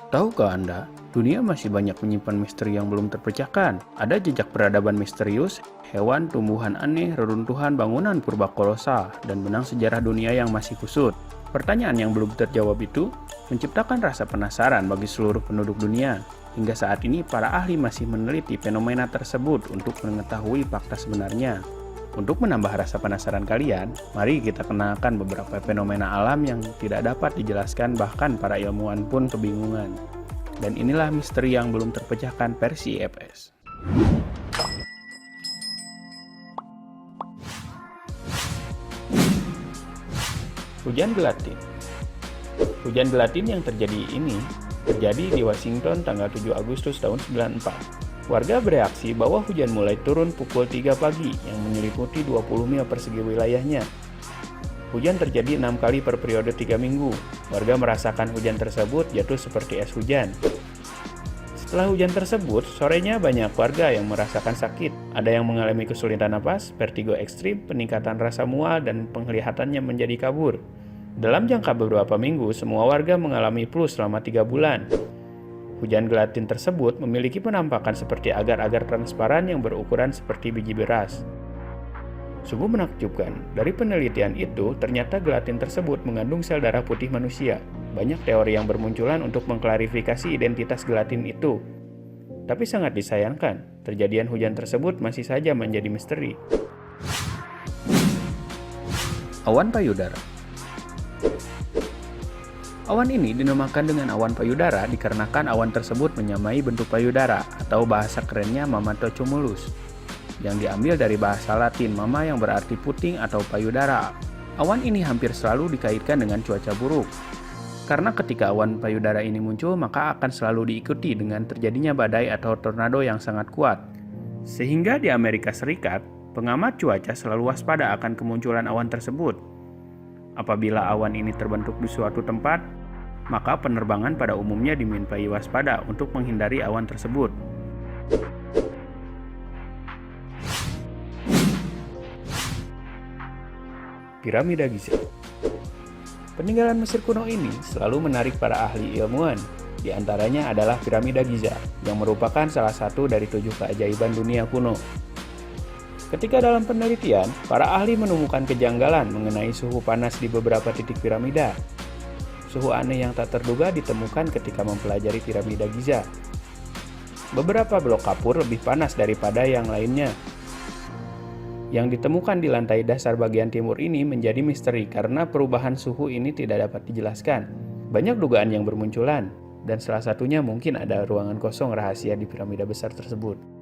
Tahukah Anda, dunia masih banyak menyimpan misteri yang belum terpecahkan. Ada jejak peradaban misterius, hewan, tumbuhan aneh, reruntuhan bangunan purba kolosal, dan benang sejarah dunia yang masih kusut. Pertanyaan yang belum terjawab itu menciptakan rasa penasaran bagi seluruh penduduk dunia. Hingga saat ini, para ahli masih meneliti fenomena tersebut untuk mengetahui fakta sebenarnya. Untuk menambah rasa penasaran kalian, mari kita kenalkan beberapa fenomena alam yang tidak dapat dijelaskan, bahkan para ilmuwan pun kebingungan. Dan inilah misteri yang belum terpecahkan versi EFS. Hujan gelatin. Hujan gelatin yang terjadi di Washington tanggal 7 Agustus tahun 94. Warga bereaksi bahwa hujan mulai turun pukul 3 pagi yang menyelimuti 20 mil persegi wilayahnya. Hujan terjadi 6 kali per periode 3 minggu. Warga merasakan hujan tersebut jatuh seperti es hujan. Setelah hujan tersebut, sorenya banyak warga yang merasakan sakit. Ada yang mengalami kesulitan napas, vertigo ekstrim, peningkatan rasa mual, dan penglihatannya menjadi kabur. Dalam jangka beberapa minggu, semua warga mengalami flu selama 3 bulan. Hujan gelatin tersebut memiliki penampakan seperti agar-agar transparan yang berukuran seperti biji beras. Sungguh menakjubkan, dari penelitian itu ternyata gelatin tersebut mengandung sel darah putih manusia. Banyak teori yang bermunculan untuk mengklarifikasi identitas gelatin itu. Tapi sangat disayangkan, terjadian hujan tersebut masih saja menjadi misteri. Awan payudara. Awan ini dinamakan dengan awan payudara dikarenakan awan tersebut menyamai bentuk payudara atau bahasa kerennya mammatocumulus yang diambil dari bahasa Latin mama yang berarti puting atau payudara. Awan ini hampir selalu dikaitkan dengan cuaca buruk. Karena ketika awan payudara ini muncul maka akan selalu diikuti dengan terjadinya badai atau tornado yang sangat kuat. Sehingga di Amerika Serikat, pengamat cuaca selalu waspada akan kemunculan awan tersebut. Apabila awan ini terbentuk di suatu tempat, maka penerbangan pada umumnya dimintai waspada untuk menghindari awan tersebut. Piramida Giza. Peninggalan Mesir kuno ini selalu menarik para ahli ilmuwan. Di antaranya adalah Piramida Giza, yang merupakan salah satu dari 7 keajaiban dunia kuno. Ketika dalam penelitian, para ahli menemukan kejanggalan mengenai suhu panas di beberapa titik piramida. Suhu aneh yang tak terduga ditemukan ketika mempelajari Piramida Giza. Beberapa blok kapur lebih panas daripada yang lainnya. Yang ditemukan di lantai dasar bagian timur ini menjadi misteri karena perubahan suhu ini tidak dapat dijelaskan. Banyak dugaan yang bermunculan, dan salah satunya mungkin ada ruangan kosong rahasia di piramida besar tersebut.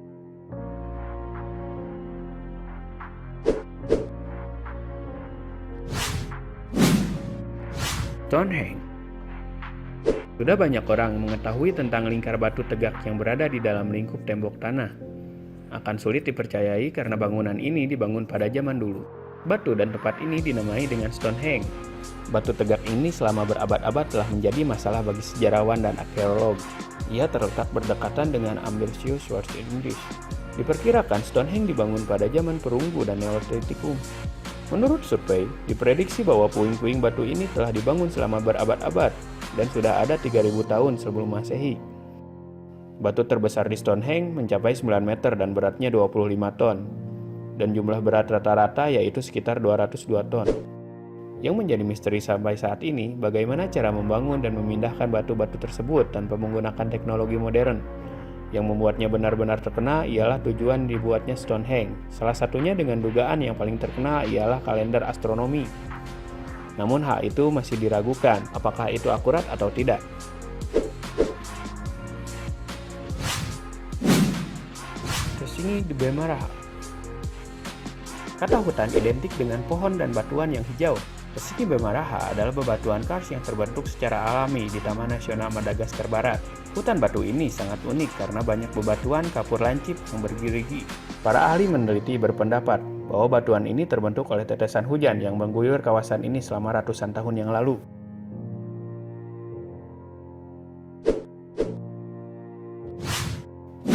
Stonehenge. Sudah banyak orang mengetahui tentang lingkar batu tegak yang berada di dalam lingkup tembok tanah. Akan sulit dipercayai karena bangunan ini dibangun pada zaman dulu. Batu dan tempat ini dinamai dengan Stonehenge. Batu tegak ini selama berabad-abad telah menjadi masalah bagi sejarawan dan arkeolog. Ia terletak berdekatan dengan Ambrosius Schwartz English. Diperkirakan Stonehenge dibangun pada zaman perunggu dan Neolitikum. Menurut survei, diprediksi bahwa puing-puing batu ini telah dibangun selama berabad-abad dan sudah ada 3000 tahun sebelum Masehi. Batu terbesar di Stonehenge mencapai 9 meter dan beratnya 25 ton, dan jumlah berat rata-rata yaitu sekitar 202 ton. Yang menjadi misteri sampai saat ini, bagaimana cara membangun dan memindahkan batu-batu tersebut tanpa menggunakan teknologi modern. Yang membuatnya benar-benar terkenal ialah tujuan dibuatnya Stonehenge. Salah satunya dengan dugaan yang paling terkenal ialah kalender astronomi. Namun hal itu masih diragukan, apakah itu akurat atau tidak. Tersinggi di Bemaraha. Kata hutan identik dengan pohon dan batuan yang hijau. Tersinggi Bemaraha adalah bebatuan kars yang terbentuk secara alami di Taman Nasional Madagaskar Barat. Hutan batu ini sangat unik karena banyak bebatuan kapur lancip yang bergerigi. Para ahli meneliti berpendapat bahwa batuan ini terbentuk oleh tetesan hujan yang mengguyur kawasan ini selama ratusan tahun yang lalu.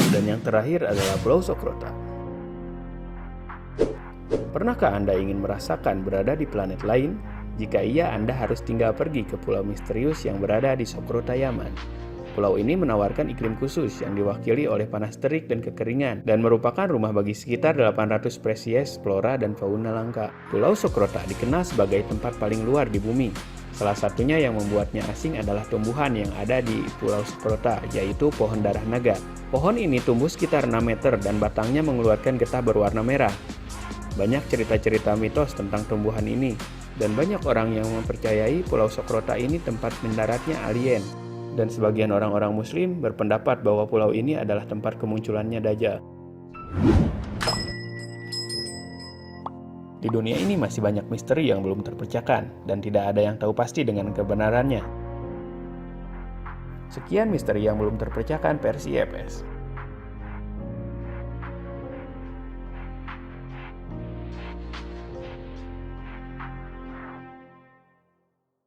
Dan yang terakhir adalah Pulau Sokrota. Pernahkah Anda ingin merasakan berada di planet lain? Jika iya, Anda harus tinggal pergi ke pulau misterius yang berada di Sokrota, Yaman. Pulau ini menawarkan iklim khusus yang diwakili oleh panas terik dan kekeringan dan merupakan rumah bagi sekitar 800 spesies flora dan fauna langka. Pulau Sokrota dikenal sebagai tempat paling luar di bumi. Salah satunya yang membuatnya asing adalah tumbuhan yang ada di Pulau Sokrota, yaitu pohon darah naga. Pohon ini tumbuh sekitar 6 meter dan batangnya mengeluarkan getah berwarna merah. Banyak cerita-cerita mitos tentang tumbuhan ini, dan banyak orang yang mempercayai Pulau Sokrota ini tempat mendaratnya alien. Dan sebagian orang-orang Muslim berpendapat bahwa pulau ini adalah tempat kemunculannya Dajjal. Di dunia ini masih banyak misteri yang belum terpecahkan, dan tidak ada yang tahu pasti dengan kebenarannya. Sekian misteri yang belum terpecahkan versi EPS.